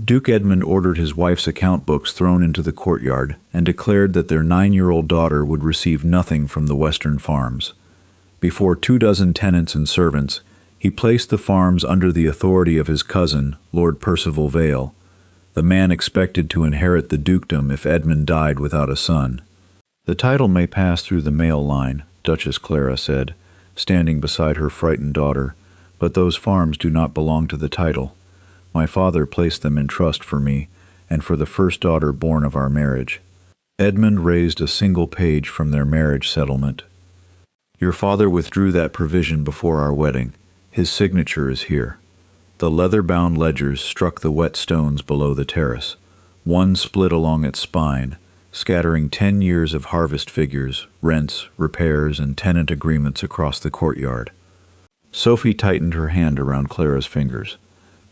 Duke Edmund ordered his wife's account books thrown into the courtyard and declared that their 9-year-old daughter would receive nothing from the western farms. Before 24 tenants and servants, he placed the farms under the authority of his cousin, Lord Percival Vale, the man expected to inherit the dukedom if Edmund died without a son. "The title may pass through the male line," Duchess Clara said, standing beside her frightened daughter, "but those farms do not belong to the title. My father placed them in trust for me, and for the first daughter born of our marriage." Edmund raised a single page from their marriage settlement. "Your father withdrew that provision before our wedding. His signature is here." The leather-bound ledgers struck the wet stones below the terrace. One split along its spine, scattering 10 years of harvest figures, rents, repairs, and tenant agreements across the courtyard. Sophie tightened her hand around Clara's fingers.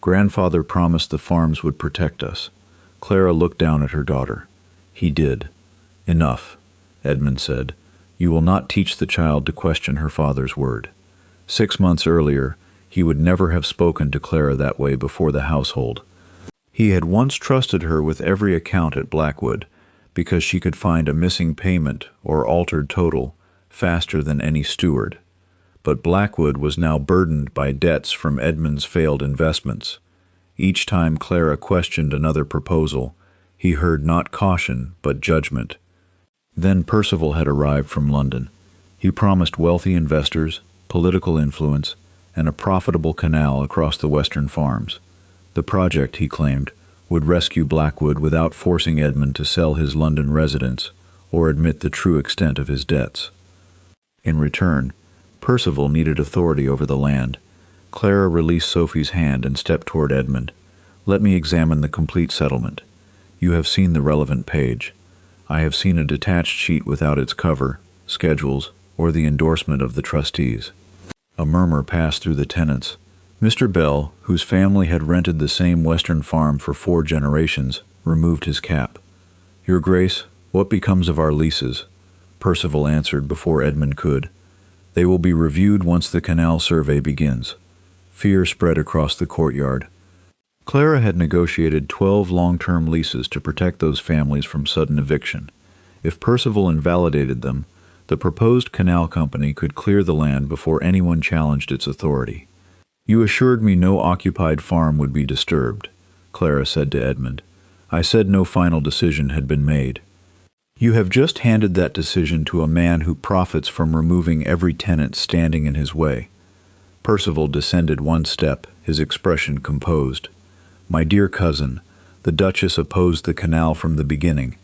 "Grandfather promised the farms would protect us." Clara looked down at her daughter. "He did." "Enough," Edmund said. "You will not teach the child to question her father's word." 6 months earlier, he would never have spoken to Clara that way before the household. He had once trusted her with every account at Blackwood, because she could find a missing payment or altered total faster than any steward. But Blackwood was now burdened by debts from Edmund's failed investments. Each time Clara questioned another proposal, he heard not caution but judgment. Then Percival had arrived from London. He promised wealthy investors, political influence, and a profitable canal across the western farms. The project, he claimed, would rescue Blackwood without forcing Edmund to sell his London residence or admit the true extent of his debts. In return, Percival needed authority over the land. Clara released Sophie's hand and stepped toward Edmund. "Let me examine the complete settlement. You have seen the relevant page. I have seen a detached sheet without its cover, schedules, or the endorsement of the trustees." A murmur passed through the tenants. Mr. Bell, whose family had rented the same western farm for 4 generations, removed his cap. "Your Grace, what becomes of our leases?" Percival answered before Edmund could. "They will be reviewed once the canal survey begins." Fear spread across the courtyard. Clara had negotiated 12 long-term leases to protect those families from sudden eviction. If Percival invalidated them, the proposed canal company could clear the land before anyone challenged its authority. "You assured me no occupied farm would be disturbed," Clara said to Edmund. "I said no final decision had been made." "You have just handed that decision to a man who profits from removing every tenant standing in his way." Percival descended 1 step, his expression composed. "My dear cousin, the Duchess opposed the canal from the beginning.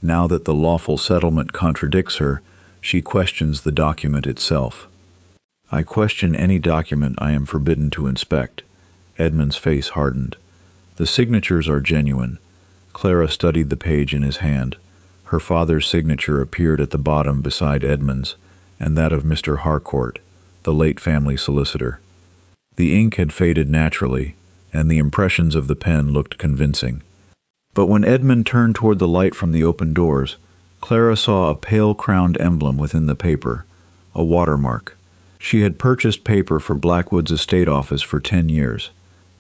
Now that the lawful settlement contradicts her, she questions the document itself." "I question any document I am forbidden to inspect." Edmund's face hardened. "The signatures are genuine." Clara studied the page in his hand. Her father's signature appeared at the bottom beside Edmund's, and that of Mr. Harcourt, the late family solicitor. The ink had faded naturally, and the impressions of the pen looked convincing. But when Edmund turned toward the light from the open doors, Clara saw a pale-crowned emblem within the paper, a watermark. She had purchased paper for Blackwood's estate office for 10 years.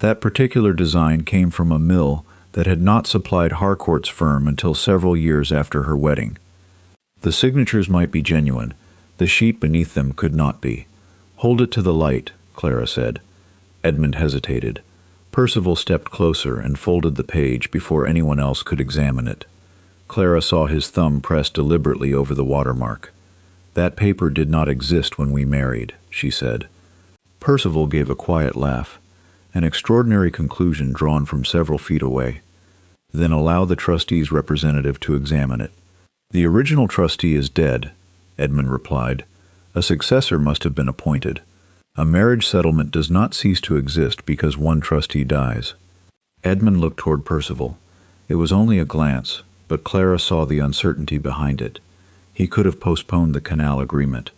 That particular design came from a mill that had not supplied Harcourt's firm until several years after her wedding. The signatures might be genuine. The sheet beneath them could not be. "Hold it to the light," Clara said. Edmund hesitated. Percival stepped closer and folded the page before anyone else could examine it. Clara saw his thumb pressed deliberately over the watermark. "That paper did not exist when we married," she said. Percival gave a quiet laugh, an extraordinary conclusion drawn from several feet away. "Then allow the trustee's representative to examine it." "The original trustee is dead," Edmund replied. "A successor must have been appointed. A marriage settlement does not cease to exist because one trustee dies." Edmund looked toward Percival. It was only a glance, but Clara saw the uncertainty behind it. He could have postponed the canal agreement.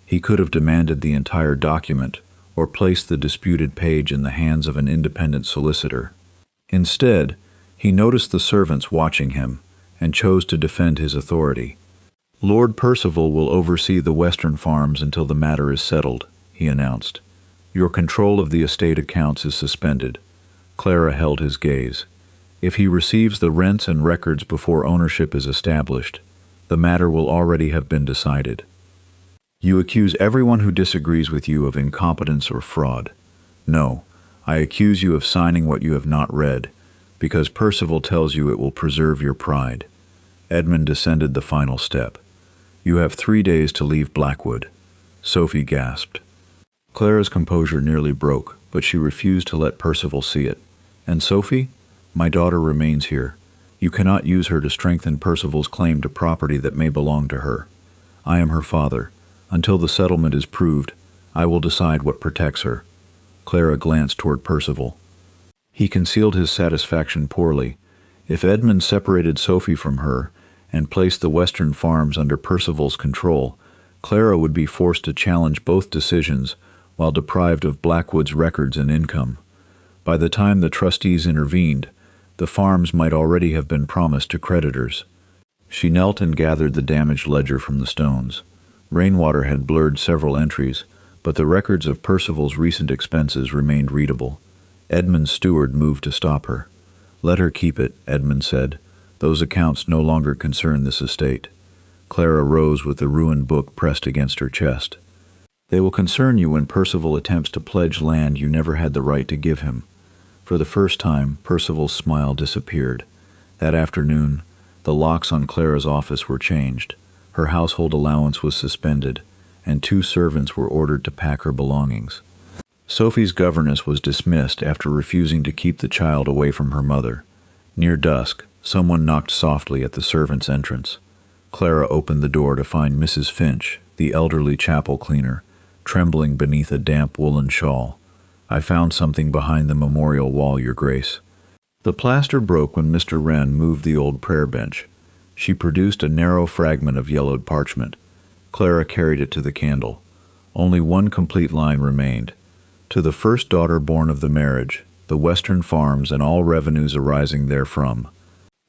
He could have demanded the entire document, or placed the disputed page in the hands of an independent solicitor. Instead, he noticed the servants watching him, and chose to defend his authority. "Lord Percival will oversee the western farms until the matter is settled," he announced. "Your control of the estate accounts is suspended." Clara held his gaze. If he receives the rents and records before ownership is established, the matter will already have been decided. You accuse everyone who disagrees with you of incompetence or fraud. No, I accuse you of signing what you have not read, because Percival tells you it will preserve your pride. Edmund descended the final step. You have 3 days to leave Blackwood. Sophie gasped. Clara's composure nearly broke, but she refused to let Percival see it. And Sophie? My daughter remains here. You cannot use her to strengthen Percival's claim to property that may belong to her. I am her father. Until the settlement is proved, I will decide what protects her. Clara glanced toward Percival. He concealed his satisfaction poorly. If Edmund separated Sophie from her and placed the Western farms under Percival's control, Clara would be forced to challenge both decisions while deprived of Blackwood's records and income. By the time the trustees intervened, the farms might already have been promised to creditors. She knelt and gathered the damaged ledger from the stones. Rainwater had blurred several entries, but the records of Percival's recent expenses remained readable. Edmund's steward moved to stop her. Let her keep it, Edmund said. Those accounts no longer concern this estate. Clara rose with the ruined book pressed against her chest. They will concern you when Percival attempts to pledge land you never had the right to give him. For the first time, Percival's smile disappeared. That afternoon, the locks on Clara's office were changed. Her household allowance was suspended, and 2 servants were ordered to pack her belongings. Sophie's governess was dismissed after refusing to keep the child away from her mother. Near dusk, someone knocked softly at the servants' entrance. Clara opened the door to find Mrs. Finch, the elderly chapel cleaner, trembling beneath a damp woolen shawl. I found something behind the memorial wall, Your Grace. The plaster broke when Mr. Wren moved the old prayer bench. She produced a narrow fragment of yellowed parchment. Clara carried it to the candle. Only one complete line remained. To the first daughter born of the marriage, the Western farms and all revenues arising therefrom.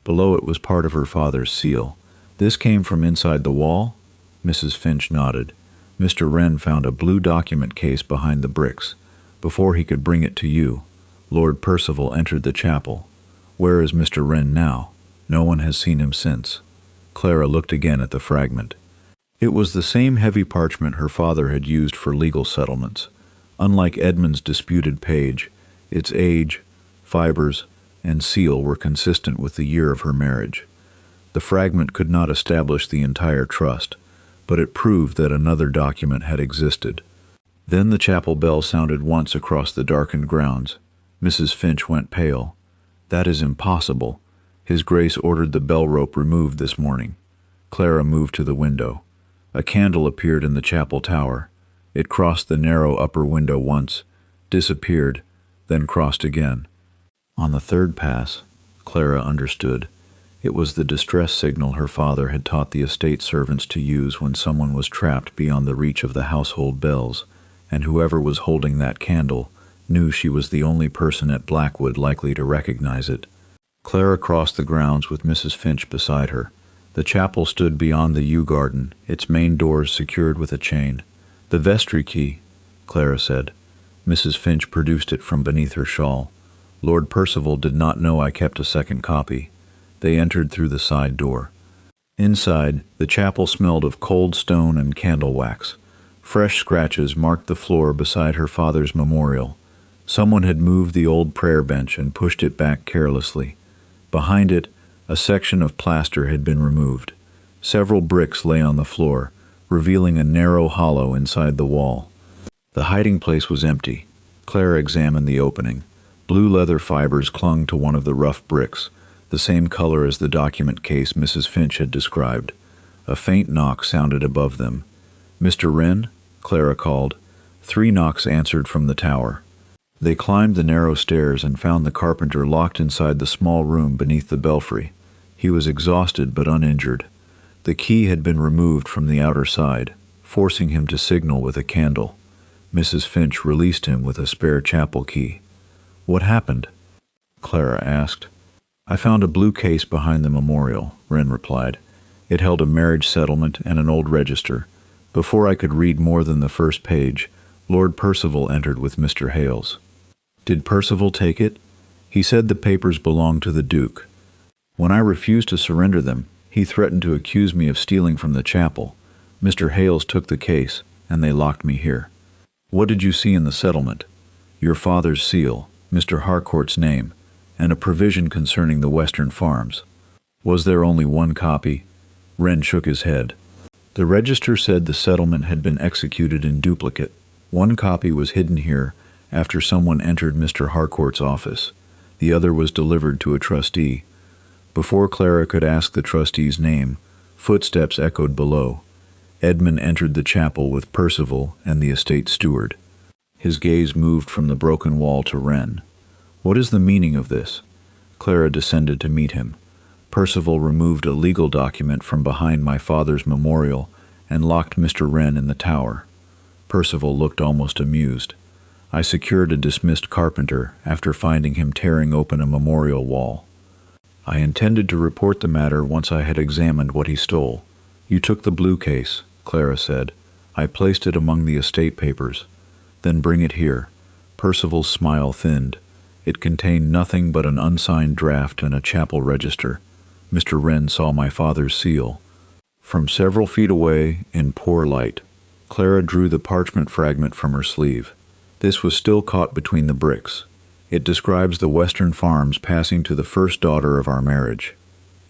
Below it was part of her father's seal. This came from inside the wall? Mrs. Finch nodded. Mr. Wren found a blue document case behind the bricks. Before he could bring it to you, Lord Percival entered the chapel. Where is Mr. Wren now? No one has seen him since. Clara looked again at the fragment. It was the same heavy parchment her father had used for legal settlements. Unlike Edmund's disputed page, its age, fibers, and seal were consistent with the year of her marriage. The fragment could not establish the entire trust, but it proved that another document had existed. Then the chapel bell sounded once across the darkened grounds. Mrs. Finch went pale. That is impossible. His Grace ordered the bell rope removed this morning. Clara moved to the window. A candle appeared in the chapel tower. It crossed the narrow upper window once, disappeared, then crossed again. On the third pass, Clara understood. It was the distress signal her father had taught the estate servants to use when someone was trapped beyond the reach of the household bells, and whoever was holding that candle knew she was the only person at Blackwood likely to recognize it. Clara crossed the grounds with Mrs. Finch beside her. The chapel stood beyond the yew garden, its main doors secured with a chain. The vestry key, Clara said. Mrs. Finch produced it from beneath her shawl. Lord Percival did not know I kept a second copy. They entered through the side door. Inside, the chapel smelled of cold stone and candle wax. Fresh scratches marked the floor beside her father's memorial. Someone had moved the old prayer bench and pushed it back carelessly. Behind it, a section of plaster had been removed. Several bricks lay on the floor, revealing a narrow hollow inside the wall. The hiding place was empty. Clara examined the opening. Blue leather fibers clung to one of the rough bricks, the same color as the document case Mrs. Finch had described. A faint knock sounded above them. "Mr. Wren?" Clara called. 3 knocks answered from the tower. They climbed the narrow stairs and found the carpenter locked inside the small room beneath the belfry. He was exhausted but uninjured. The key had been removed from the outer side, forcing him to signal with a candle. Mrs. Finch released him with a spare chapel key. "What happened?" Clara asked. "I found a blue case behind the memorial," Wren replied. "It held a marriage settlement and an old register. Before I could read more than the first page, Lord Percival entered with Mr. Hales." "Did Percival take it?" He said the papers belonged to the Duke. When I refused to surrender them, he threatened to accuse me of stealing from the chapel. Mr. Hales took the case, and they locked me here. What did you see in the settlement? Your father's seal, Mr. Harcourt's name, and a provision concerning the Western farms. Was there only one copy? Wren shook his head. The register said the settlement had been executed in duplicate. One copy was hidden here after someone entered Mr. Harcourt's office. The other was delivered to a trustee. Before Clara could ask the trustee's name, footsteps echoed below. Edmund entered the chapel with Percival and the estate steward. His gaze moved from the broken wall to Wren. What is the meaning of this? Clara descended to meet him. Percival removed a legal document from behind my father's memorial and locked Mr. Wren in the tower. Percival looked almost amused. I secured a dismissed carpenter after finding him tearing open a memorial wall. I intended to report the matter once I had examined what he stole. You took the blue case, Clara said. I placed it among the estate papers. Then bring it here. Percival's smile thinned. It contained nothing but an unsigned draft and a chapel register. Mr. Wren saw my father's seal. From several feet away, in poor light, Clara drew the parchment fragment from her sleeve. This was still caught between the bricks. It describes the Western farms passing to the first daughter of our marriage.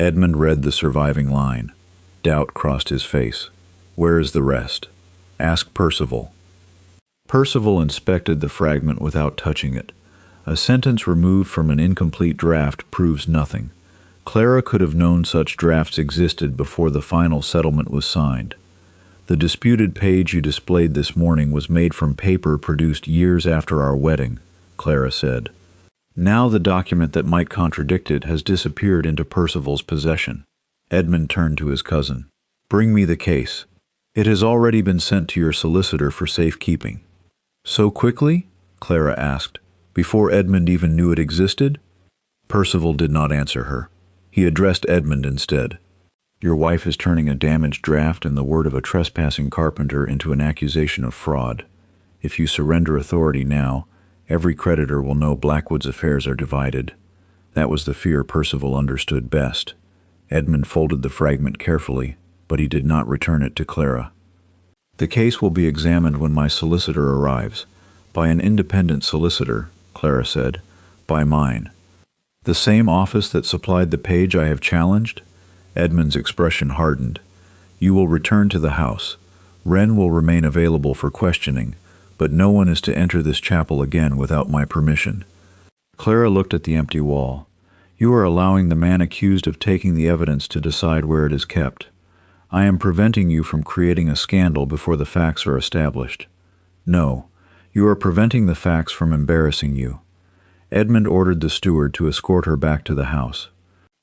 Edmund read the surviving line. Doubt crossed his face. Where is the rest? Ask Percival. Percival inspected the fragment without touching it. A sentence removed from an incomplete draft proves nothing. Clara could have known such drafts existed before the final settlement was signed. The disputed page you displayed this morning was made from paper produced years after our wedding, Clara said. Now the document that might contradict it has disappeared into Percival's possession. Edmund turned to his cousin. Bring me the case. It has already been sent to your solicitor for safekeeping. So quickly? Clara asked. Before Edmund even knew it existed? Percival did not answer her. He addressed Edmund instead. Your wife is turning a damaged draft and the word of a trespassing carpenter into an accusation of fraud. If you surrender authority now, every creditor will know Blackwood's affairs are divided. That was the fear Percival understood best. Edmund folded the fragment carefully, but he did not return it to Clara. The case will be examined when my solicitor arrives. By an independent solicitor, Clara said. By mine. The same office that supplied the page I have challenged? Edmund's expression hardened. You will return to the house. Wren will remain available for questioning, but no one is to enter this chapel again without my permission. Clara looked at the empty wall. You are allowing the man accused of taking the evidence to decide where it is kept. I am preventing you from creating a scandal before the facts are established. No, you are preventing the facts from embarrassing you. Edmund ordered the steward to escort her back to the house.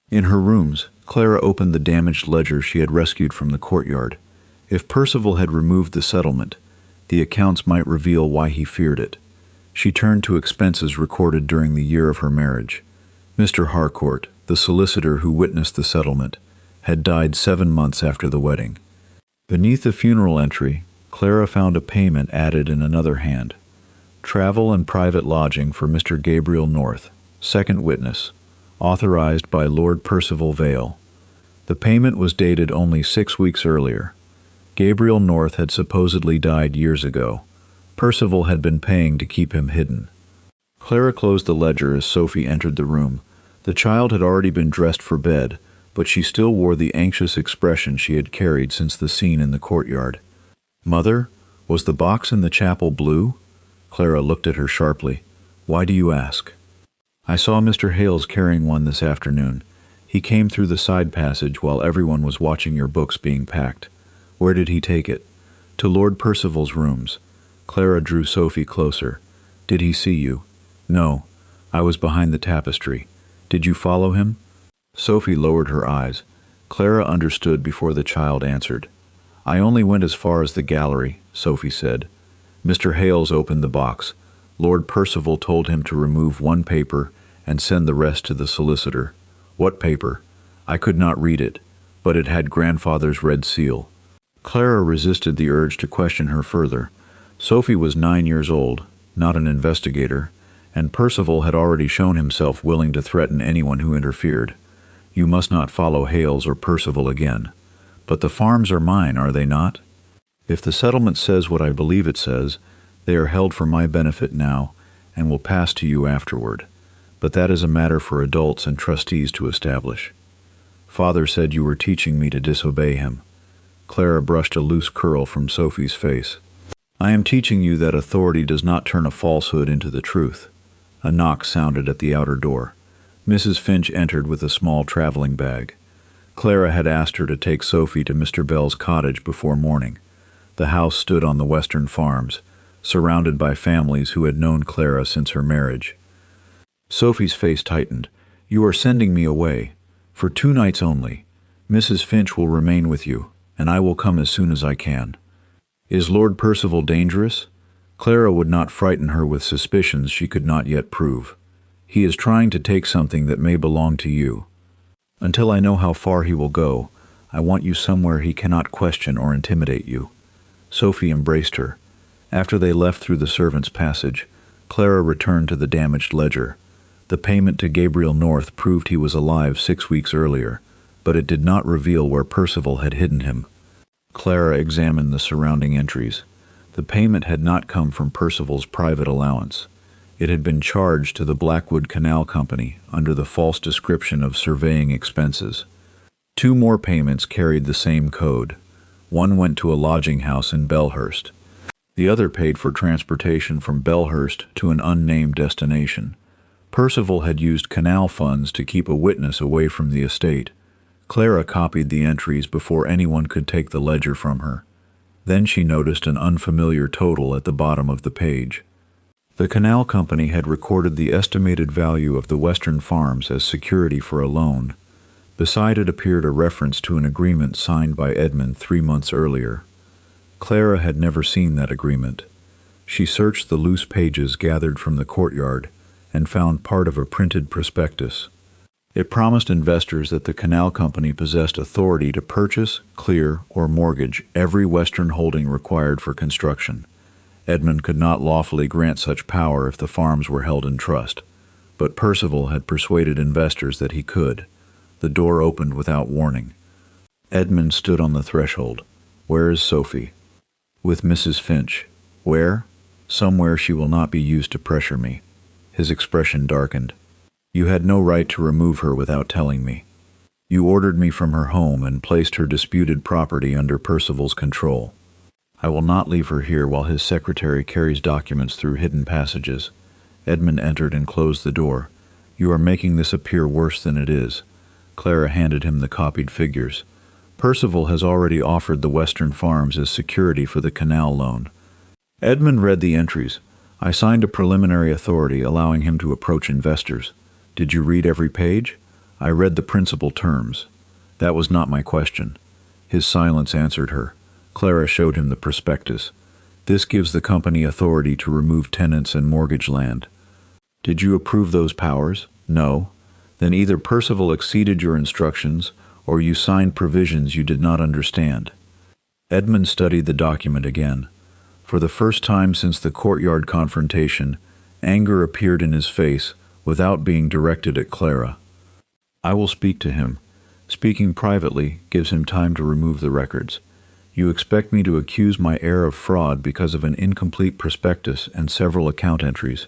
In her rooms, Clara opened the damaged ledger she had rescued from the courtyard. If Percival had removed the settlement, the accounts might reveal why he feared it. She turned to expenses recorded during the year of her marriage. Mr. Harcourt, the solicitor who witnessed the settlement, had died 7 months after the wedding. Beneath the funeral entry, Clara found a payment added in another hand. Travel and private lodging for Mr. Gabriel North, second witness, authorized by Lord Percival Vale. The payment was dated only 6 weeks earlier. Gabriel North had supposedly died years ago. Percival had been paying to keep him hidden. Clara closed the ledger as Sophie entered the room. The child had already been dressed for bed, but she still wore the anxious expression she had carried since the scene in the courtyard. Mother, was the box in the chapel blue? Clara looked at her sharply. Why do you ask? I saw Mr. Hales carrying one this afternoon. He came through the side passage while everyone was watching your books being packed. Where did he take it? To Lord Percival's rooms. Clara drew Sophie closer. Did he see you? No. I was behind the tapestry. Did you follow him? Sophie lowered her eyes. Clara understood before the child answered. I only went as far as the gallery, Sophie said. Mr. Hales opened the box. Lord Percival told him to remove one paper and send the rest to the solicitor. What paper? I could not read it, but it had grandfather's red seal. Clara resisted the urge to question her further. Sophie was 9 years old, not an investigator, and Percival had already shown himself willing to threaten anyone who interfered. You must not follow Hales or Percival again. But the farms are mine, are they not? If the settlement says what I believe it says, they are held for my benefit now, and will pass to you afterward. But that is a matter for adults and trustees to establish. Father said you were teaching me to disobey him. Clara brushed a loose curl from Sophie's face. I am teaching you that authority does not turn a falsehood into the truth. A knock sounded at the outer door. Mrs. Finch entered with a small traveling bag. Clara had asked her to take Sophie to Mr. Bell's cottage before morning. The house stood on the western farms, surrounded by families who had known Clara since her marriage. Sophie's face tightened. You are sending me away. For 2 nights only. Mrs. Finch will remain with you, and I will come as soon as I can. Is Lord Percival dangerous? Clara would not frighten her with suspicions she could not yet prove. He is trying to take something that may belong to you. Until I know how far he will go, I want you somewhere he cannot question or intimidate you. Sophie embraced her. After they left through the servants' passage, Clara returned to the damaged ledger. The payment to Gabriel North proved he was alive 6 weeks earlier, but it did not reveal where Percival had hidden him. Clara examined the surrounding entries. The payment had not come from Percival's private allowance. It had been charged to the Blackwood Canal Company under the false description of surveying expenses. 2 more payments carried the same code. One went to a lodging house in Belhurst. The other paid for transportation from Belhurst to an unnamed destination. Percival had used canal funds to keep a witness away from the estate. Clara copied the entries before anyone could take the ledger from her. Then she noticed an unfamiliar total at the bottom of the page. The canal company had recorded the estimated value of the western farms as security for a loan. Beside it appeared a reference to an agreement signed by Edmund 3 months earlier. Clara had never seen that agreement. She searched the loose pages gathered from the courtyard and found part of a printed prospectus. It promised investors that the canal company possessed authority to purchase, clear, or mortgage every western holding required for construction. Edmund could not lawfully grant such power if the farms were held in trust, but Percival had persuaded investors that he could. The door opened without warning. Edmund stood on the threshold. Where is Sophie? With Mrs. Finch. Where? Somewhere she will not be used to pressure me. His expression darkened. You had no right to remove her without telling me. You ordered me from her home and placed her disputed property under Percival's control. I will not leave her here while his secretary carries documents through hidden passages. Edmund entered and closed the door. You are making this appear worse than it is. Clara handed him the copied figures. Percival has already offered the western farms as security for the canal loan. Edmund read the entries. I signed a preliminary authority allowing him to approach investors. Did you read every page? I read the principal terms. That was not my question. His silence answered her. Clara showed him the prospectus. This gives the company authority to remove tenants and mortgage land. Did you approve those powers? No. Then either Percival exceeded your instructions, or you signed provisions you did not understand. Edmund studied the document again. For the first time since the courtyard confrontation, anger appeared in his face without being directed at Clara. I will speak to him. Speaking privately gives him time to remove the records. You expect me to accuse my heir of fraud because of an incomplete prospectus and several account entries.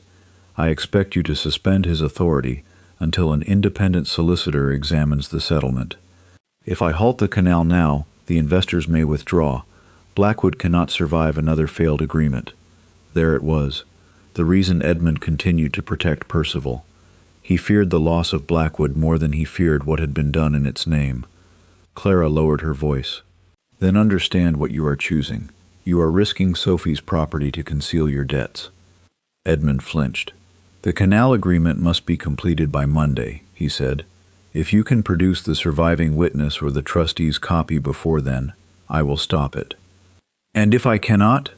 I expect you to suspend his authority until an independent solicitor examines the settlement. If I halt the canal now, the investors may withdraw. Blackwood cannot survive another failed agreement. There it was. The reason Edmund continued to protect Percival. He feared the loss of Blackwood more than he feared what had been done in its name. Clara lowered her voice. Then understand what you are choosing. You are risking Sophie's property to conceal your debts. Edmund flinched. The canal agreement must be completed by Monday, he said. If you can produce the surviving witness or the trustee's copy before then, I will stop it. And if I cannot?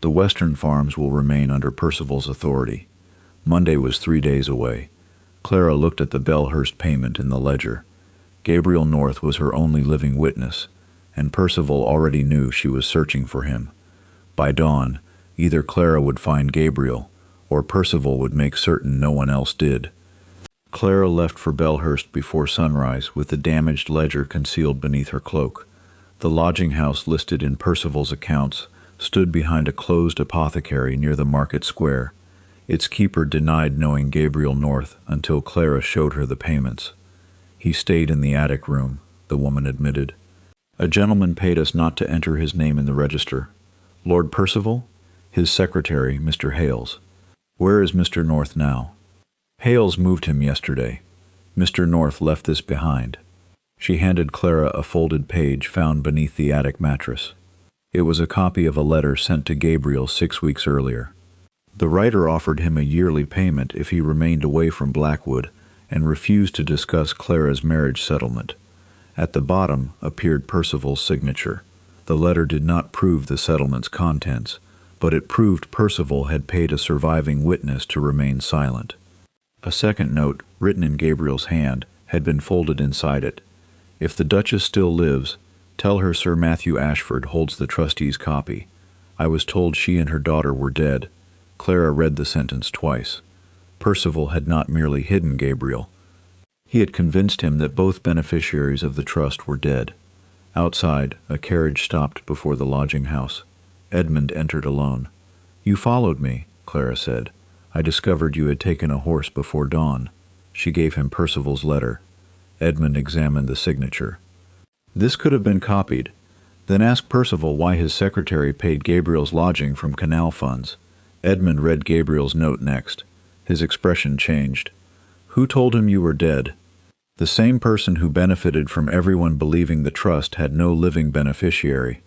The western farms will remain under Percival's authority. Monday was 3 days away. Clara looked at the Belhurst payment in the ledger. Gabriel North was her only living witness, and Percival already knew she was searching for him. By dawn, either Clara would find Gabriel, or Percival would make certain no one else did. Clara left for Belhurst before sunrise with the damaged ledger concealed beneath her cloak. The lodging-house listed in Percival's accounts stood behind a closed apothecary near the market square. Its keeper denied knowing Gabriel North until Clara showed her the payments. He stayed in the attic room, the woman admitted. A gentleman paid us not to enter his name in the register. Lord Percival? His secretary, Mr. Hales. Where is Mr. North now? Hales moved him yesterday. Mr. North left this behind. She handed Clara a folded page found beneath the attic mattress. It was a copy of a letter sent to Gabriel 6 weeks earlier. The writer offered him a yearly payment if he remained away from Blackwood and refused to discuss Clara's marriage settlement. At the bottom appeared Percival's signature. The letter did not prove the settlement's contents, but it proved Percival had paid a surviving witness to remain silent. A second note, written in Gabriel's hand, had been folded inside it. If the Duchess still lives, tell her Sir Matthew Ashford holds the trustee's copy. I was told she and her daughter were dead. Clara read the sentence twice. Percival had not merely hidden Gabriel. He had convinced him that both beneficiaries of the trust were dead. Outside, a carriage stopped before the lodging-house. Edmund entered alone. "You followed me," Clara said. "I discovered you had taken a horse before dawn." She gave him Percival's letter. Edmund examined the signature. "This could have been copied. Then ask Percival why his secretary paid Gabriel's lodging from canal funds." Edmund read Gabriel's note next. His expression changed. "Who told him you were dead?" "The same person who benefited from everyone believing the trust had no living beneficiary."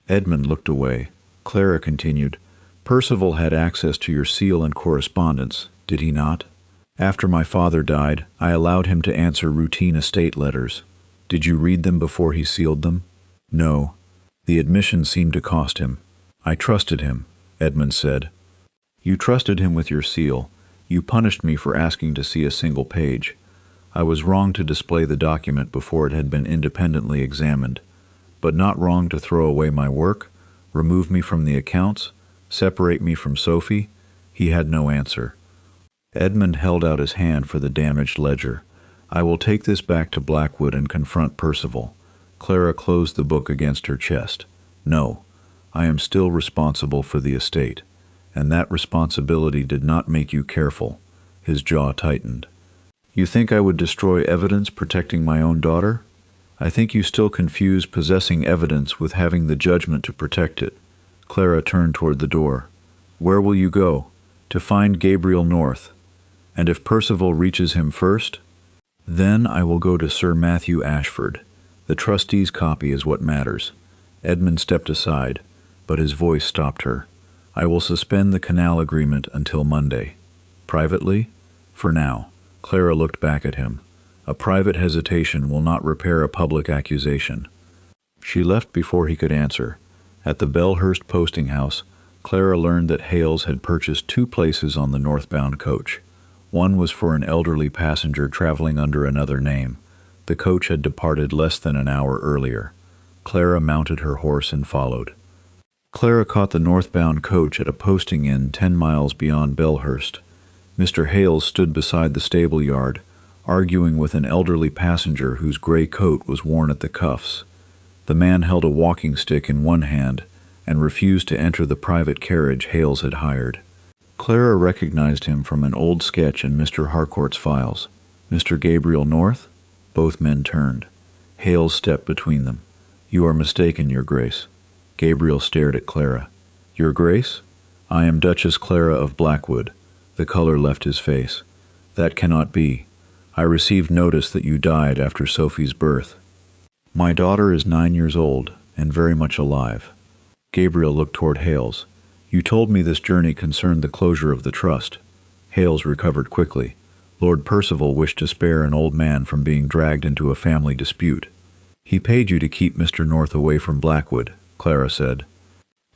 Edmund looked away. Clara continued, "Percival had access to your seal and correspondence, did he not? After my father died, I allowed him to answer routine estate letters. Did you read them before he sealed them?" "No." The admission seemed to cost him. "I trusted him," Edmund said. "You trusted him with your seal. You punished me for asking to see a single page. I was wrong to display the document before it had been independently examined, but not wrong to throw away my work, remove me from the accounts, separate me from Sophie." He had no answer. Edmund held out his hand for the damaged ledger. "I will take this back to Blackwood and confront Percival." Clara closed the book against her chest. "No, I am still responsible for the estate, and that responsibility did not make you careful." His jaw tightened. "You think I would destroy evidence protecting my own daughter? I think you still confuse possessing evidence with having the judgment to protect it." Clara turned toward the door. "Where will you go?" "To find Gabriel North. And if Percival reaches him first?" "Then I will go to Sir Matthew Ashford. The trustee's copy is what matters." Edmund stepped aside, but his voice stopped her. "I will suspend the canal agreement until Monday." "Privately?" "For now." Clara looked back at him. "A private hesitation will not repair a public accusation." She left before he could answer. At the Belhurst posting house, Clara learned that Hales had purchased 2 places on the northbound coach. One was for an elderly passenger traveling under another name. The coach had departed less than an hour earlier. Clara mounted her horse and followed. Clara caught the northbound coach at a posting inn 10 miles beyond Belhurst. Mr. Hales stood beside the stable yard, arguing with an elderly passenger whose gray coat was worn at the cuffs. The man held a walking stick in one hand and refused to enter the private carriage Hales had hired. Clara recognized him from an old sketch in Mr. Harcourt's files. "Mr. Gabriel North?" Both men turned. Hales stepped between them. "You are mistaken, Your Grace." Gabriel stared at Clara. "Your Grace? I am Duchess Clara of Blackwood." The color left his face. "That cannot be. I received notice that you died after Sophie's birth." "My daughter is 9 years old and very much alive." Gabriel looked toward Hales. "You told me this journey concerned the closure of the trust." Hales recovered quickly. "Lord Percival wished to spare an old man from being dragged into a family dispute. He paid you to keep Mr. North away from Blackwood," Clara said.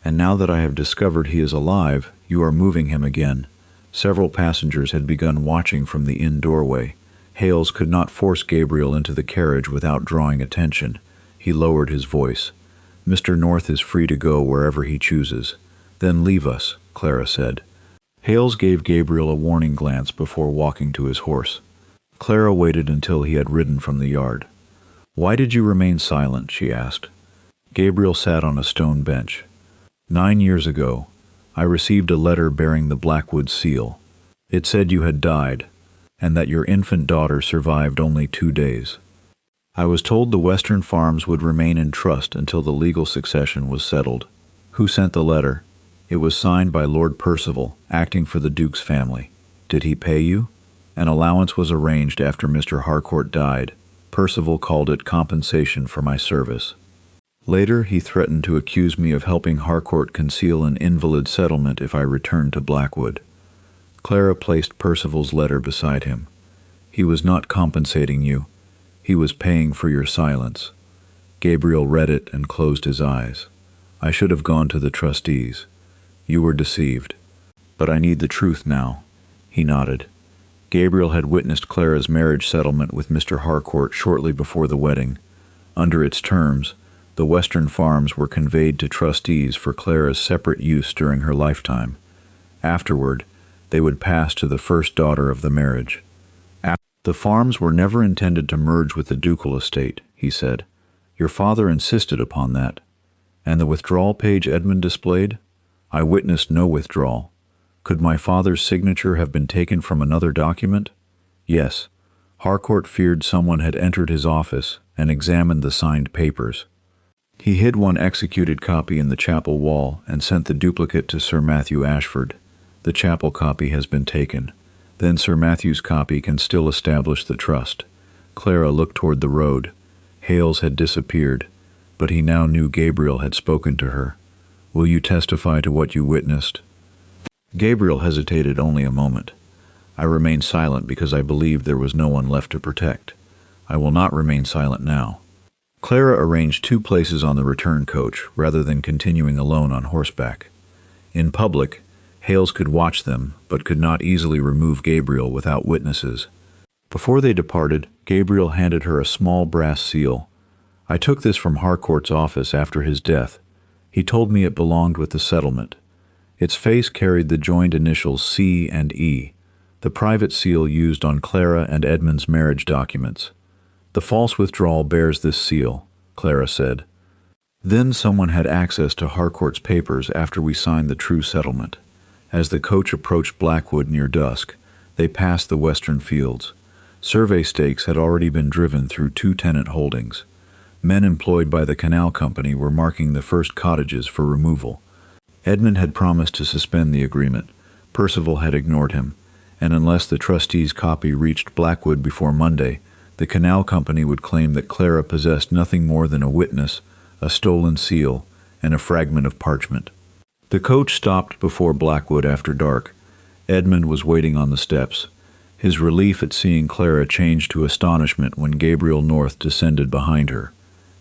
"And now that I have discovered he is alive, you are moving him again." Several passengers had begun watching from the inn doorway. Hales could not force Gabriel into the carriage without drawing attention. He lowered his voice. "Mr. North is free to go wherever he chooses." "Then leave us," Clara said. Hales gave Gabriel a warning glance before walking to his horse. Clara waited until he had ridden from the yard. "Why did you remain silent?" she asked. Gabriel sat on a stone bench. 9 years ago, I received a letter bearing the Blackwood seal. It said you had died, and that your infant daughter survived only 2 days. I was told the Western farms would remain in trust until the legal succession was settled. Who sent the letter? It was signed by Lord Percival, acting for the Duke's family. Did he pay you? An allowance was arranged after Mr. Harcourt died. Percival called it compensation for my service. Later, he threatened to accuse me of helping Harcourt conceal an invalid settlement if I returned to Blackwood. Clara placed Percival's letter beside him. He was not compensating you. He was paying for your silence. Gabriel read it and closed his eyes. I should have gone to the trustees. You were deceived. But I need the truth now. He nodded. Gabriel had witnessed Clara's marriage settlement with Mr. Harcourt shortly before the wedding. Under its terms, the Western farms were conveyed to trustees for Clara's separate use during her lifetime. Afterward, they would pass to the first daughter of the marriage. The farms were never intended to merge with the ducal estate, he said. Your father insisted upon that. And the withdrawal page Edmund displayed? I witnessed no withdrawal. Could my father's signature have been taken from another document? Yes. Harcourt feared someone had entered his office and examined the signed papers. He hid one executed copy in the chapel wall and sent the duplicate to Sir Matthew Ashford. The chapel copy has been taken. Then Sir Matthew's copy can still establish the trust. Clara looked toward the road. Hales had disappeared, but he now knew Gabriel had spoken to her. Will you testify to what you witnessed? Gabriel hesitated only a moment. I remained silent because I believed there was no one left to protect. I will not remain silent now. Clara arranged 2 places on the return coach rather than continuing alone on horseback. In public, Hales could watch them, but could not easily remove Gabriel without witnesses. Before they departed, Gabriel handed her a small brass seal. I took this from Harcourt's office after his death. He told me it belonged with the settlement. Its face carried the joined initials C and E, the private seal used on Clara and Edmund's marriage documents. The false withdrawal bears this seal, Clara said. Then someone had access to Harcourt's papers after we signed the true settlement. As the coach approached Blackwood near dusk, they passed the western fields. Survey stakes had already been driven through 2 tenant holdings. Men employed by the canal company were marking the first cottages for removal. Edmund had promised to suspend the agreement. Percival had ignored him, and unless the trustee's copy reached Blackwood before Monday, the canal company would claim that Clara possessed nothing more than a witness, a stolen seal, and a fragment of parchment. The coach stopped before Blackwood after dark. Edmund was waiting on the steps. His relief at seeing Clara changed to astonishment when Gabriel North descended behind her.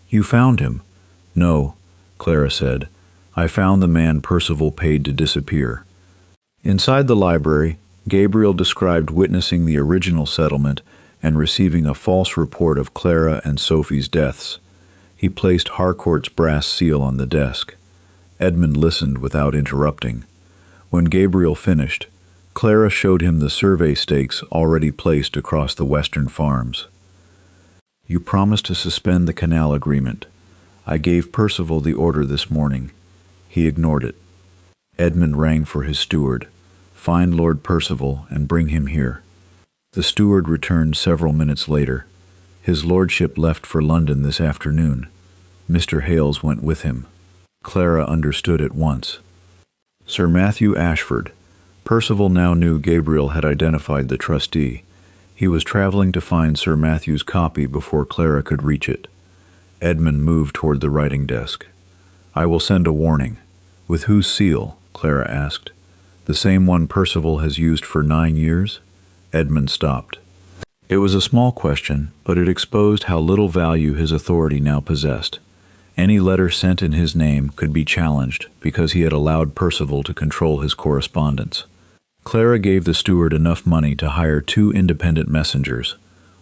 You found him? No, Clara said. I found the man Percival paid to disappear. Inside the library, Gabriel described witnessing the original settlement and receiving a false report of Clara and Sophie's deaths. He placed Harcourt's brass seal on the desk. Edmund listened without interrupting. When Gabriel finished, Clara showed him the survey stakes already placed across the western farms. You promised to suspend the canal agreement. I gave Percival the order this morning. He ignored it. Edmund rang for his steward. Find Lord Percival and bring him here. The steward returned several minutes later. His lordship left for London this afternoon. Mr. Hales went with him. Clara understood at once. Sir Matthew Ashford. Percival now knew Gabriel had identified the trustee. He was traveling to find Sir Matthew's copy before Clara could reach it. Edmund moved toward the writing desk. I will send a warning. With whose seal? Clara asked. The same one Percival has used for 9 years? Edmund stopped. It was a small question, but it exposed how little value his authority now possessed. Any letter sent in his name could be challenged because he had allowed Percival to control his correspondence. Clara gave the steward enough money to hire 2 independent messengers.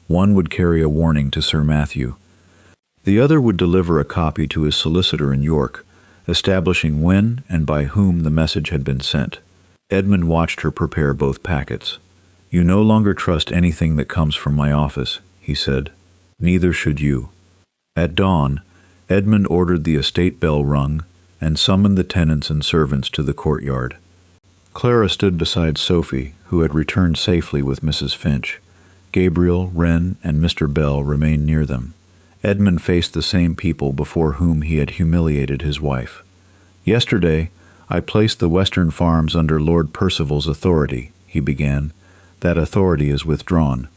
One would carry a warning to Sir Matthew. The other would deliver a copy to his solicitor in York, establishing when and by whom the message had been sent. Edmund watched her prepare both packets. "You no longer trust anything that comes from my office," he said. "Neither should you." At dawn, Edmund ordered the estate bell rung and summoned the tenants and servants to the courtyard. Clara stood beside Sophie, who had returned safely with Mrs. Finch. Gabriel, Wren, and Mr. Bell remained near them. Edmund faced the same people before whom he had humiliated his wife. "Yesterday, I placed the Western Farms under Lord Percival's authority," he began. "That authority is withdrawn."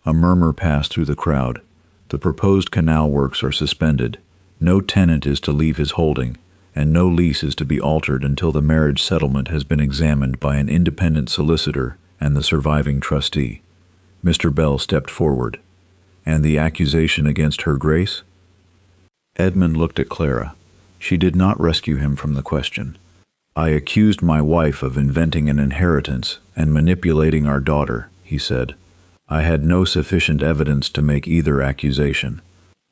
A murmur passed through the crowd. "The proposed canal works are suspended. No tenant is to leave his holding, and no lease is to be altered until the marriage settlement has been examined by an independent solicitor and the surviving trustee." Mr. Bell stepped forward. "And the accusation against Her Grace?" Edmund looked at Clara. She did not rescue him from the question. "I accused my wife of inventing an inheritance and manipulating our daughter," he said. "I had no sufficient evidence to make either accusation."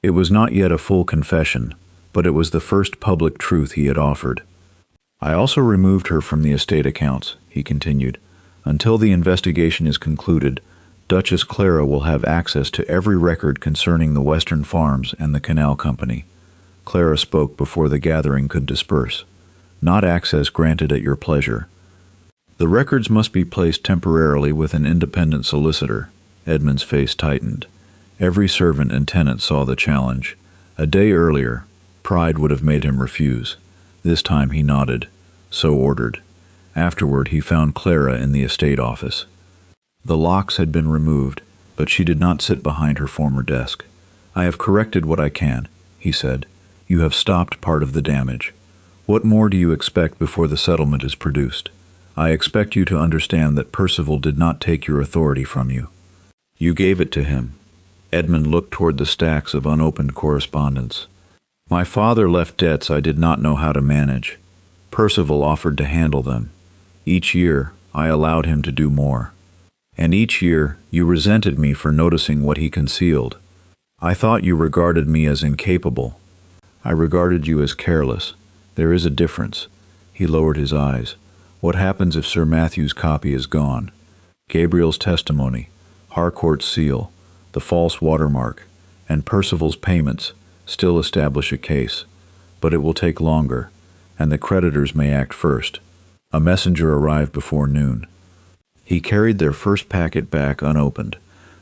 It was not yet a full confession, but it was the first public truth he had offered. "I also removed her from the estate accounts," he continued. "Until the investigation is concluded, Duchess Clara will have access to every record concerning the Western Farms and the Canal Company." Clara spoke before the gathering could disperse. "Not access granted at your pleasure. The records must be placed temporarily with an independent solicitor." Edmund's face tightened. Every servant and tenant saw the challenge. A day earlier, pride would have made him refuse. This time he nodded. "So ordered." Afterward he found Clara in the estate office. The locks had been removed, but she did not sit behind her former desk. "I have corrected what I can," he said. "You have stopped part of the damage. What more do you expect before the settlement is produced? I expect you to understand that Percival did not take your authority from you. You gave it to him." Edmund looked toward the stacks of unopened correspondence. "My father left debts I did not know how to manage. Percival offered to handle them. Each year, I allowed him to do more. And each year, you resented me for noticing what he concealed. I thought you regarded me as incapable. I regarded you as careless. There is a difference." He lowered his eyes. "What happens if Sir Matthew's copy is gone? Gabriel's testimony, Harcourt's seal, the false watermark, and Percival's payments still establish a case, but it will take longer, and the creditors may act first." A messenger arrived before noon. He carried their first packet back unopened.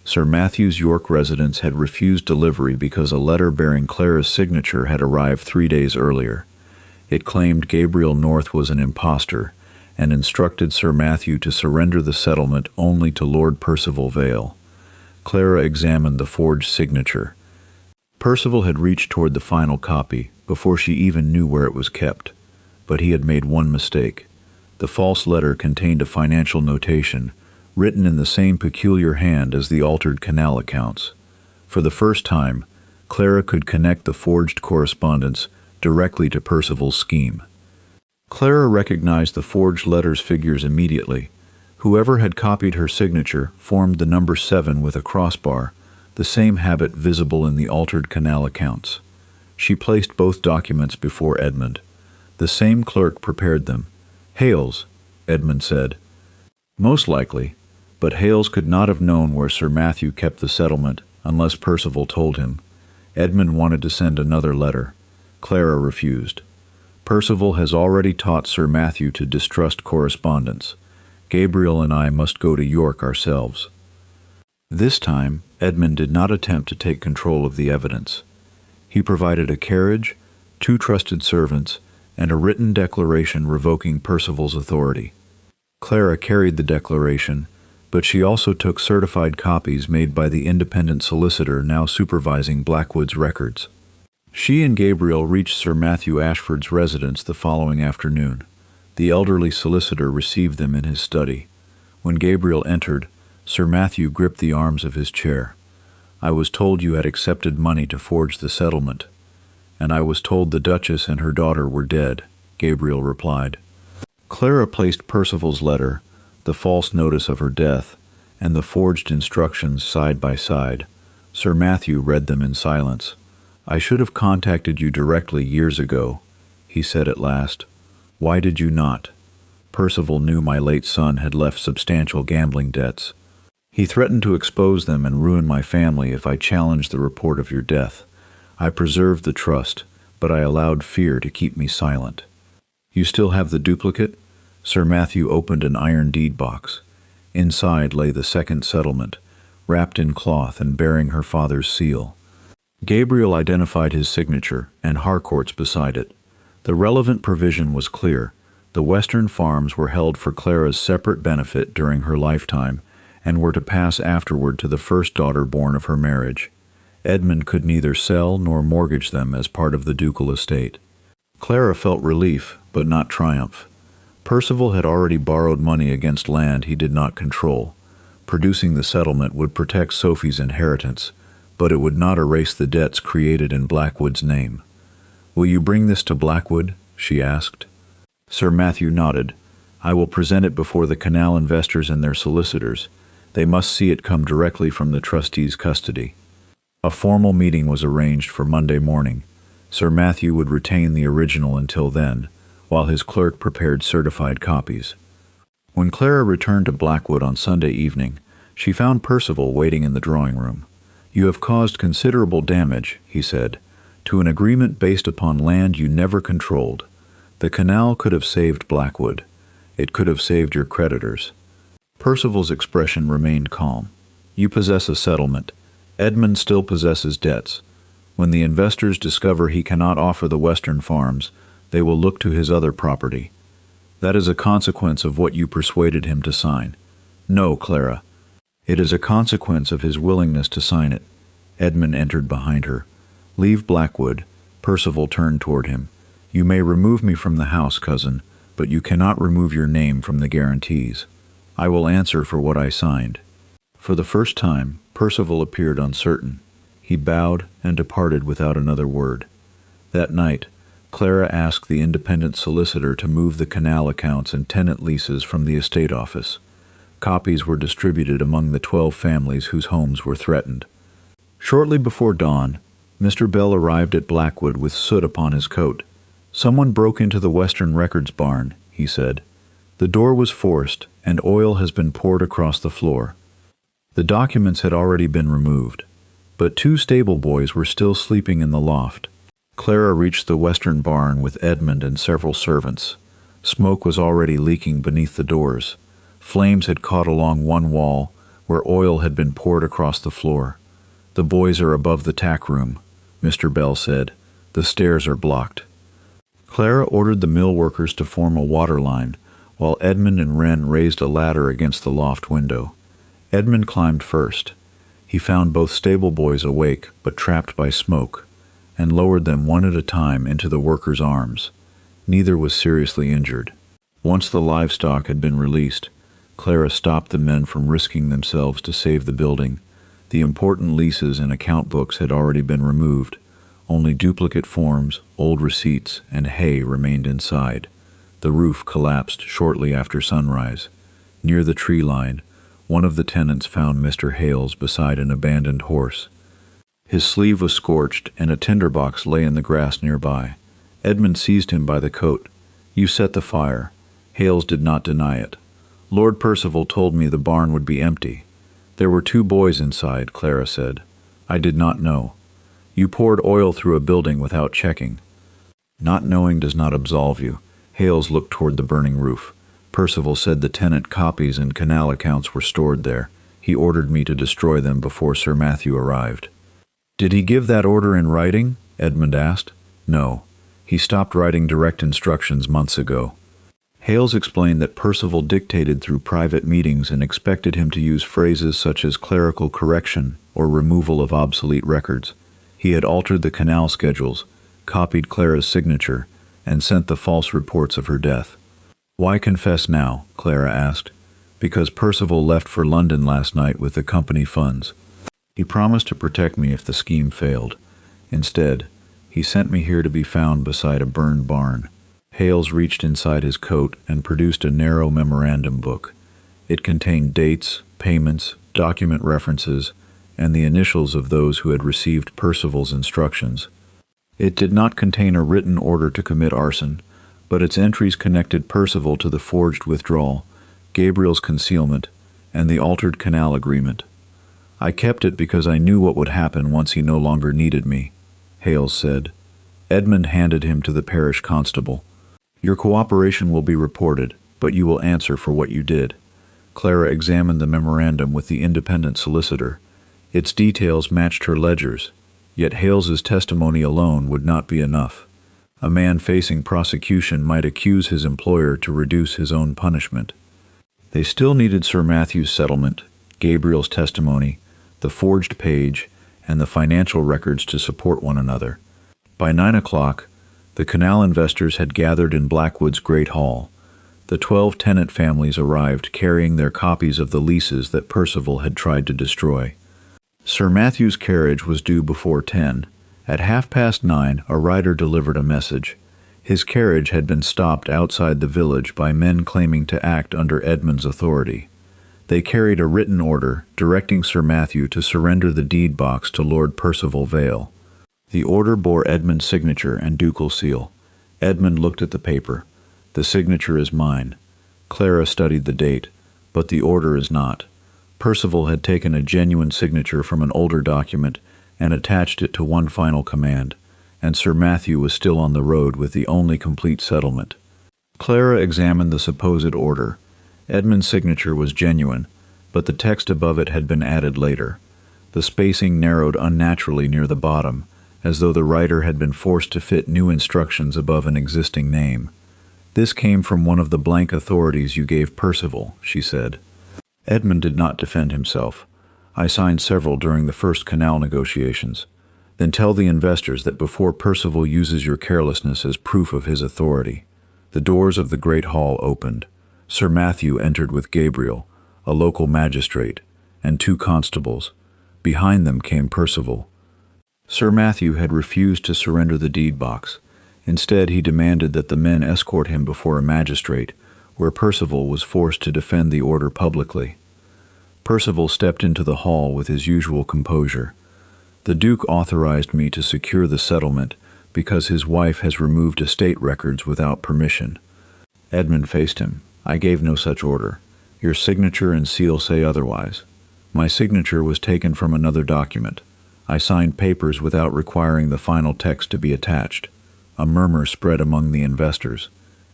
Sir Matthew's York residence had refused delivery because a letter bearing Clara's signature had arrived 3 days earlier. It claimed Gabriel North was an impostor and instructed Sir Matthew to surrender the settlement only to Lord Percival Vale. Clara examined the forged signature. Percival had reached toward the final copy before she even knew where it was kept, but he had made one mistake. The false letter contained a financial notation, written in the same peculiar hand as the altered canal accounts. For the first time, Clara could connect the forged correspondence directly to Percival's scheme. Clara recognized the forged letter's figures immediately. Whoever had copied her signature formed the number 7 with a crossbar, the same habit visible in the altered canal accounts. She placed both documents before Edmund. The same clerk prepared them. "Hales," Edmund said. "Most likely, but Hales could not have known where Sir Matthew kept the settlement unless Percival told him." Edmund wanted to send another letter. Clara refused. "Percival has already taught Sir Matthew to distrust correspondence. Gabriel and I must go to York ourselves." This time, Edmund did not attempt to take control of the evidence. He provided a carriage, 2 trusted servants, and a written declaration revoking Percival's authority. Clara carried the declaration, but she also took certified copies made by the independent solicitor now supervising Blackwood's records. She and Gabriel reached Sir Matthew Ashford's residence the following afternoon. The elderly solicitor received them in his study. When Gabriel entered, Sir Matthew gripped the arms of his chair. "I was told you had accepted money to forge the settlement, and I was told the Duchess and her daughter were dead," Gabriel replied. Clara placed Percival's letter, the false notice of her death, and the forged instructions side by side. Sir Matthew read them in silence. "I should have contacted you directly years ago," he said at last. "Why did you not?" Percival knew my late son had left substantial gambling debts. He threatened to expose them and ruin my family if I challenged the report of your death. I preserved the trust, but I allowed fear to keep me silent. You still have the duplicate? Sir Matthew opened an iron deed box. Inside lay the second settlement, wrapped in cloth and bearing her father's seal. Gabriel identified his signature and Harcourt's beside it. The relevant provision was clear. The Western farms were held for Clara's separate benefit during her lifetime and were to pass afterward to the first daughter born of her marriage. Edmund could neither sell nor mortgage them as part of the ducal estate. Clara felt relief, but not triumph. Percival had already borrowed money against land he did not control. Producing the settlement would protect Sophie's inheritance, but it would not erase the debts created in Blackwood's name. "Will you bring this to Blackwood?" she asked. Sir Matthew nodded. "I will present it before the canal investors and their solicitors. They must see it come directly from the trustee's custody." A formal meeting was arranged for Monday morning. Sir Matthew would retain the original until then, while his clerk prepared certified copies. When Clara returned to Blackwood on Sunday evening, she found Percival waiting in the drawing-room. "You have caused considerable damage," he said, "to an agreement based upon land you never controlled. The canal could have saved Blackwood. It could have saved your creditors." Percival's expression remained calm. "You possess a settlement. Edmund still possesses debts. When the investors discover he cannot offer the Western farms, they will look to his other property. That is a consequence of what you persuaded him to sign." "No, Clara. It is a consequence of his willingness to sign it." Edmund entered behind her. "Leave Blackwood." Percival turned toward him. "You may remove me from the house, cousin, but you cannot remove your name from the guarantees. I will answer for what I signed." For the first time, Percival appeared uncertain. He bowed and departed without another word. That night, Clara asked the independent solicitor to move the canal accounts and tenant leases from the estate office. Copies were distributed among the 12 families whose homes were threatened. Shortly before dawn, Mr. Bell arrived at Blackwood with soot upon his coat. "Someone broke into the Western Records barn," he said. "The door was forced, and oil has been poured across the floor." The documents had already been removed, but 2 stable boys were still sleeping in the loft. Clara reached the Western barn with Edmund and several servants. Smoke was already leaking beneath the doors. Flames had caught along one wall, where oil had been poured across the floor. "The boys are above the tack room," Mr. Bell said. "The stairs are blocked." Clara ordered the mill workers to form a water line, while Edmund and Wren raised a ladder against the loft window. Edmund climbed first. He found both stable boys awake, but trapped by smoke, and lowered them one at a time into the workers' arms. Neither was seriously injured. Once the livestock had been released, Clara stopped the men from risking themselves to save the building. The important leases and account books had already been removed. Only duplicate forms, old receipts, and hay remained inside. The roof collapsed shortly after sunrise. Near the tree line, one of the tenants found Mr. Hales beside an abandoned horse. His sleeve was scorched, and a tinderbox lay in the grass nearby. Edmund seized him by the coat. "You set the fire." Hales did not deny it. "Lord Percival told me the barn would be empty." "There were 2 boys inside," Clara said. "I did not know." "You poured oil through a building without checking." "Not knowing does not absolve you." Hales looked toward the burning roof. "Percival said the tenant copies and canal accounts were stored there. He ordered me to destroy them before Sir Matthew arrived." "Did he give that order in writing?" Edmund asked. "No. He stopped writing direct instructions months ago." Hales explained that Percival dictated through private meetings and expected him to use phrases such as clerical correction or removal of obsolete records. He had altered the canal schedules, copied Clara's signature, and sent the false reports of her death. "Why confess now?" Clara asked. "Because Percival left for London last night with the company funds. He promised to protect me if the scheme failed. Instead, he sent me here to be found beside a burned barn." Hales reached inside his coat and produced a narrow memorandum book. It contained dates, payments, document references, and the initials of those who had received Percival's instructions. It did not contain a written order to commit arson, but its entries connected Percival to the forged withdrawal, Gabriel's concealment, and the altered canal agreement. I kept it because I knew what would happen once he no longer needed me, Hales said. Edmund handed him to the parish constable. Your cooperation will be reported, but you will answer for what you did. Clara examined the memorandum with the independent solicitor. Its details matched her ledgers, yet Hales's testimony alone would not be enough. A man facing prosecution might accuse his employer to reduce his own punishment. They still needed Sir Matthew's settlement, Gabriel's testimony, the forged page, and the financial records to support one another. By 9 o'clock, the canal investors had gathered in Blackwood's Great Hall. The 12 tenant families arrived carrying their copies of the leases that Percival had tried to destroy. Sir Matthew's carriage was due before 10. At 9:30, a rider delivered a message. His carriage had been stopped outside the village by men claiming to act under Edmund's authority. They carried a written order directing Sir Matthew to surrender the deed box to Lord Percival Vale. The order bore Edmund's signature and ducal seal. Edmund looked at the paper. The signature is mine. Clara studied the date, but the order is not. Percival had taken a genuine signature from an older document and attached it to one final command, and Sir Matthew was still on the road with the only complete settlement. Clara examined the supposed order. Edmund's signature was genuine, but the text above it had been added later. The spacing narrowed unnaturally near the bottom, as though the writer had been forced to fit new instructions above an existing name. This came from one of the blank authorities you gave Percival, she said. Edmund did not defend himself. I signed several during the first canal negotiations. Then tell the investors that before Percival uses your carelessness as proof of his authority. The doors of the great hall opened. Sir Matthew entered with Gabriel, a local magistrate, and 2 constables. Behind them came Percival. Sir Matthew had refused to surrender the deed box. Instead, he demanded that the men escort him before a magistrate, where Percival was forced to defend the order publicly. Percival stepped into the hall with his usual composure. The Duke authorized me to secure the settlement because his wife has removed estate records without permission. Edmund faced him. I gave no such order. Your signature and seal say otherwise. My signature was taken from another document. I signed papers without requiring the final text to be attached. A murmur spread among the investors.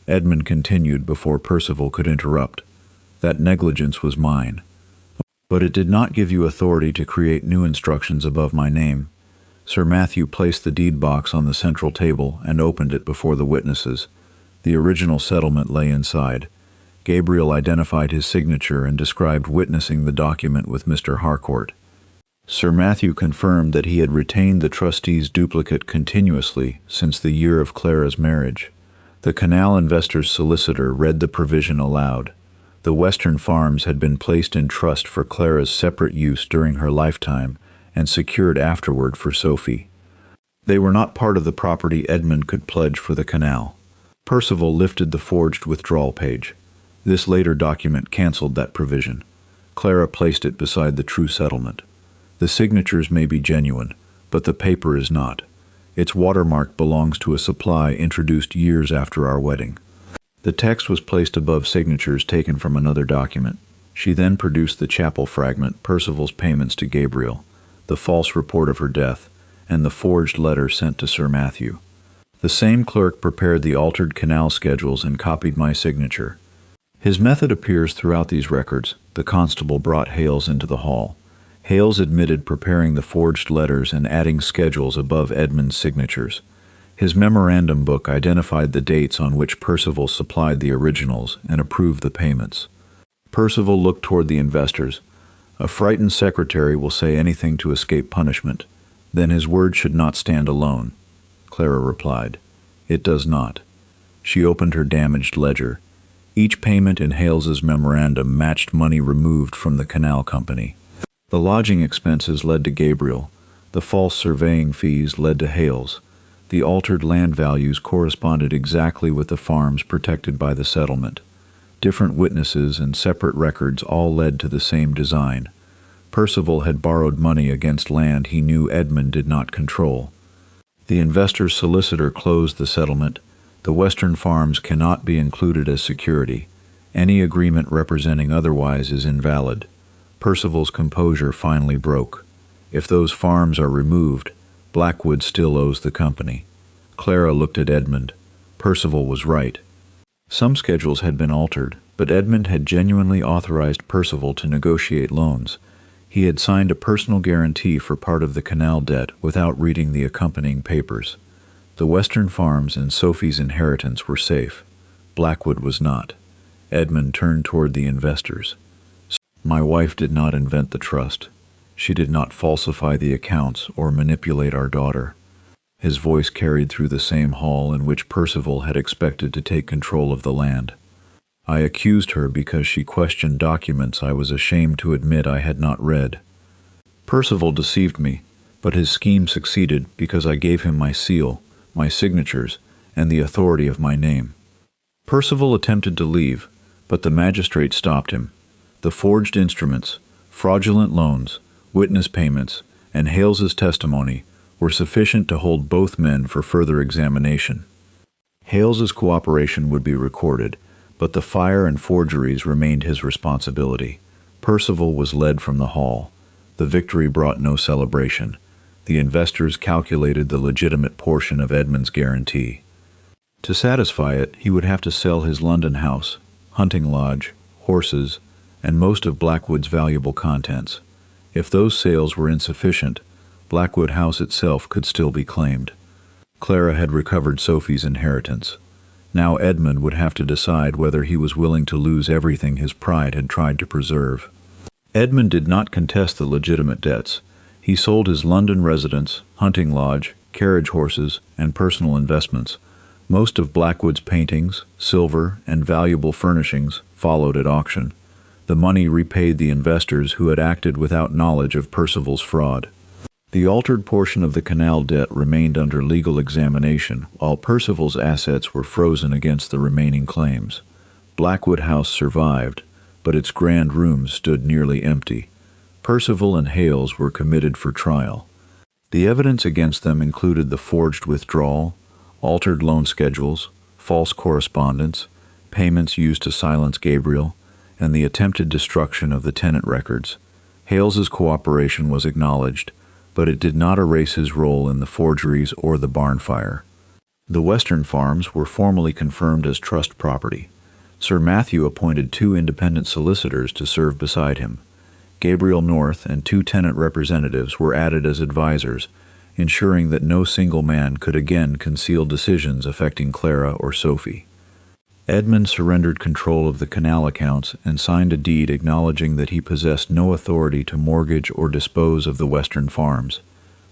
Edmund continued before Percival could interrupt. That negligence was mine. But it did not give you authority to create new instructions above my name. Sir Matthew placed the deed box on the central table and opened it before the witnesses. The original settlement lay inside. Gabriel identified his signature and described witnessing the document with Mr. Harcourt. Sir Matthew confirmed that he had retained the trustee's duplicate continuously since the year of Clara's marriage. The canal investor's solicitor read the provision aloud. The Western farms had been placed in trust for Clara's separate use during her lifetime and secured afterward for Sophie. They were not part of the property Edmund could pledge for the canal. Percival lifted the forged withdrawal page. This later document canceled that provision. Clara placed it beside the true settlement. The signatures may be genuine, but the paper is not. Its watermark belongs to a supply introduced years after our wedding. The text was placed above signatures taken from another document. She then produced the chapel fragment, Percival's payments to Gabriel, the false report of her death, and the forged letter sent to Sir Matthew. The same clerk prepared the altered canal schedules and copied my signature. His method appears throughout these records. The constable brought Hales into the hall. Hales admitted preparing the forged letters and adding schedules above Edmund's signatures. His memorandum book identified the dates on which Percival supplied the originals and approved the payments. Percival looked toward the investors. A frightened secretary will say anything to escape punishment. Then his word should not stand alone. Clara replied. It does not. She opened her damaged ledger. Each payment in Hales's memorandum matched money removed from the canal company. The lodging expenses led to Gabriel. The false surveying fees led to Hales. The altered land values corresponded exactly with the farms protected by the settlement. Different witnesses and separate records all led to the same design. Percival had borrowed money against land he knew Edmund did not control. The investor's solicitor closed the settlement. The Western farms cannot be included as security. Any agreement representing otherwise is invalid. Percival's composure finally broke. If those farms are removed, Blackwood still owes the company. Clara looked at Edmund. Percival was right. Some schedules had been altered, but Edmund had genuinely authorized Percival to negotiate loans. He had signed a personal guarantee for part of the canal debt without reading the accompanying papers. The Western farms and Sophie's inheritance were safe. Blackwood was not. Edmund turned toward the investors. My wife did not invent the trust. She did not falsify the accounts or manipulate our daughter. His voice carried through the same hall in which Percival had expected to take control of the land. I accused her because she questioned documents I was ashamed to admit I had not read. Percival deceived me, but his scheme succeeded because I gave him my seal, my signatures, and the authority of my name. Percival attempted to leave, but the magistrate stopped him. The forged instruments, fraudulent loans, witness payments, and Hales's testimony were sufficient to hold both men for further examination. Hales's cooperation would be recorded, but the fire and forgeries remained his responsibility. Percival was led from the hall. The victory brought no celebration. The investors calculated the legitimate portion of Edmund's guarantee. To satisfy it, he would have to sell his London house, hunting lodge, horses, and most of Blackwood's valuable contents. If those sales were insufficient, Blackwood House itself could still be claimed. Clara had recovered Sophie's inheritance. Now Edmund would have to decide whether he was willing to lose everything his pride had tried to preserve. Edmund did not contest the legitimate debts. He sold his London residence, hunting lodge, carriage horses, and personal investments. Most of Blackwood's paintings, silver, and valuable furnishings followed at auction. The money repaid the investors who had acted without knowledge of Percival's fraud. The altered portion of the canal debt remained under legal examination, while Percival's assets were frozen against the remaining claims. Blackwood House survived, but its grand rooms stood nearly empty. Percival and Hales were committed for trial. The evidence against them included the forged withdrawal, altered loan schedules, false correspondence, payments used to silence Gabriel, and the attempted destruction of the tenant records. Hales's cooperation was acknowledged, but it did not erase his role in the forgeries or the barn fire. The Western farms were formally confirmed as trust property. Sir Matthew appointed 2 independent solicitors to serve beside him. Gabriel North and 2 tenant representatives were added as advisors, ensuring that no single man could again conceal decisions affecting Clara or Sophie. Edmund surrendered control of the canal accounts and signed a deed acknowledging that he possessed no authority to mortgage or dispose of the Western farms.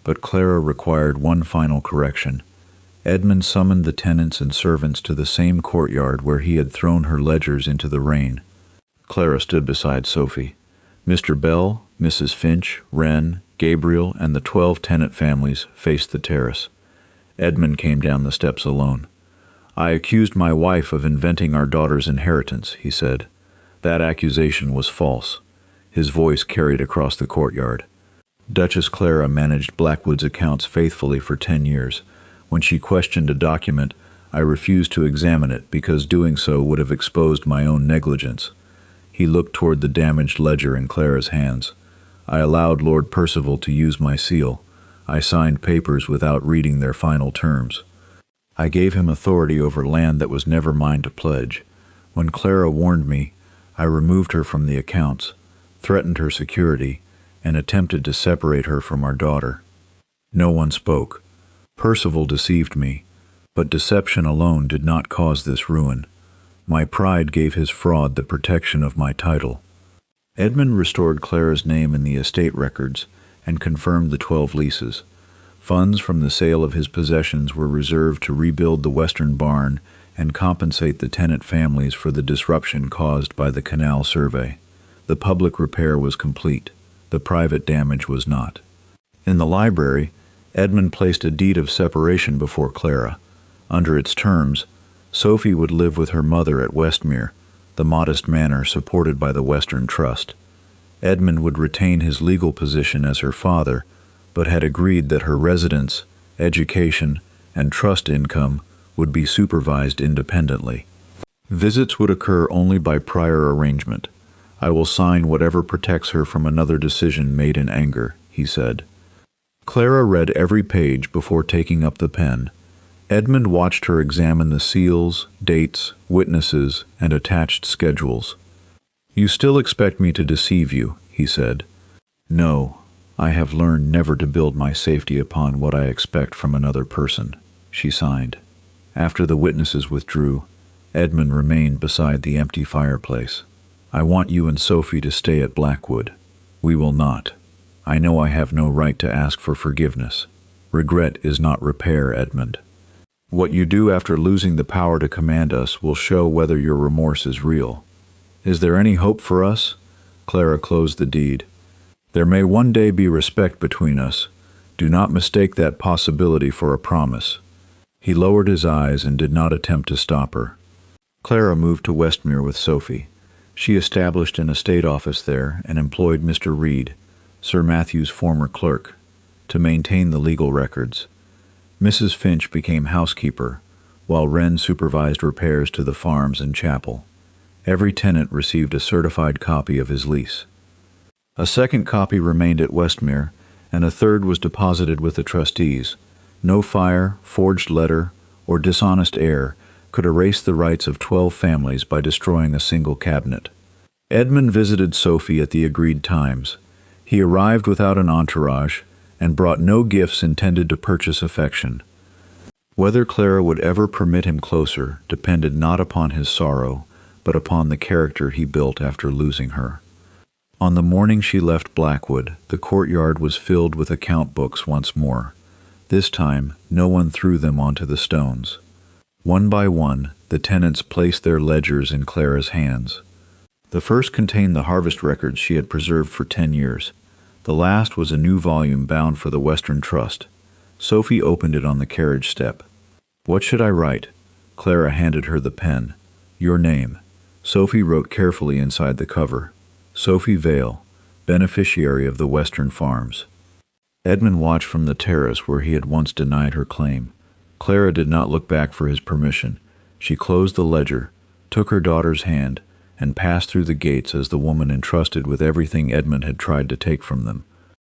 But Clara required one final correction. Edmund summoned the tenants and servants to the same courtyard where he had thrown her ledgers into the rain. Clara stood beside Sophie. Mr. Bell, Mrs. Finch, Wren, Gabriel, and the 12 tenant families faced the terrace. Edmund came down the steps alone. I accused my wife of inventing our daughter's inheritance, he said. That accusation was false. His voice carried across the courtyard. Duchess Clara managed Blackwood's accounts faithfully for 10 years. When she questioned a document, I refused to examine it because doing so would have exposed my own negligence. He looked toward the damaged ledger in Clara's hands. I allowed Lord Percival to use my seal. I signed papers without reading their final terms. I gave him authority over land that was never mine to pledge. When Clara warned me, I removed her from the accounts, threatened her security, and attempted to separate her from our daughter. No one spoke. Percival deceived me, but deception alone did not cause this ruin. My pride gave his fraud the protection of my title. Edmund restored Clara's name in the estate records and confirmed the 12 leases. Funds from the sale of his possessions were reserved to rebuild the Western barn and compensate the tenant families for the disruption caused by the canal survey. The public repair was complete. The private damage was not. In the library, Edmund placed a deed of separation before Clara. Under its terms, Sophie would live with her mother at Westmere, the modest manor supported by the Western Trust. Edmund would retain his legal position as her father, but had agreed that her residence, education, and trust income would be supervised independently. Visits would occur only by prior arrangement. I will sign whatever protects her from another decision made in anger, he said. Clara read every page before taking up the pen. Edmund watched her examine the seals, dates, witnesses, and attached schedules. You still expect me to deceive you, he said. No, I have learned never to build my safety upon what I expect from another person, she signed. After the witnesses withdrew, Edmund remained beside the empty fireplace. I want you and Sophie to stay at Blackwood. We will not. I know I have no right to ask for forgiveness. Regret is not repair, Edmund. What you do after losing the power to command us will show whether your remorse is real. Is there any hope for us? Clara closed the deed. There may one day be respect between us. Do not mistake that possibility for a promise. He lowered his eyes and did not attempt to stop her. Clara moved to Westmere with Sophie. She established an estate office there and employed Mr. Reed, Sir Matthew's former clerk, to maintain the legal records. Mrs. Finch became housekeeper, while Wren supervised repairs to the farms and chapel. Every tenant received a certified copy of his lease. A second copy remained at Westmere, and a third was deposited with the trustees. No fire, forged letter, or dishonest heir could erase the rights of 12 families by destroying a single cabinet. Edmund visited Sophie at the agreed times. He arrived without an entourage and brought no gifts intended to purchase affection. Whether Clara would ever permit him closer depended not upon his sorrow, but upon the character he built after losing her. On the morning she left Blackwood, the courtyard was filled with account books once more. This time, no one threw them onto the stones. One by one, the tenants placed their ledgers in Clara's hands. The first contained the harvest records she had preserved for 10 years. The last was a new volume bound for the Western Trust. Sophie opened it on the carriage step. What should I write? Clara handed her the pen. Your name. Sophie wrote carefully inside the cover. Sophie Vale, beneficiary of the Western Farms. Edmund watched from the terrace where he had once denied her claim. Clara did not look back for his permission. She closed the ledger, took her daughter's hand, and passed through the gates as the woman entrusted with everything Edmund had tried to take from them.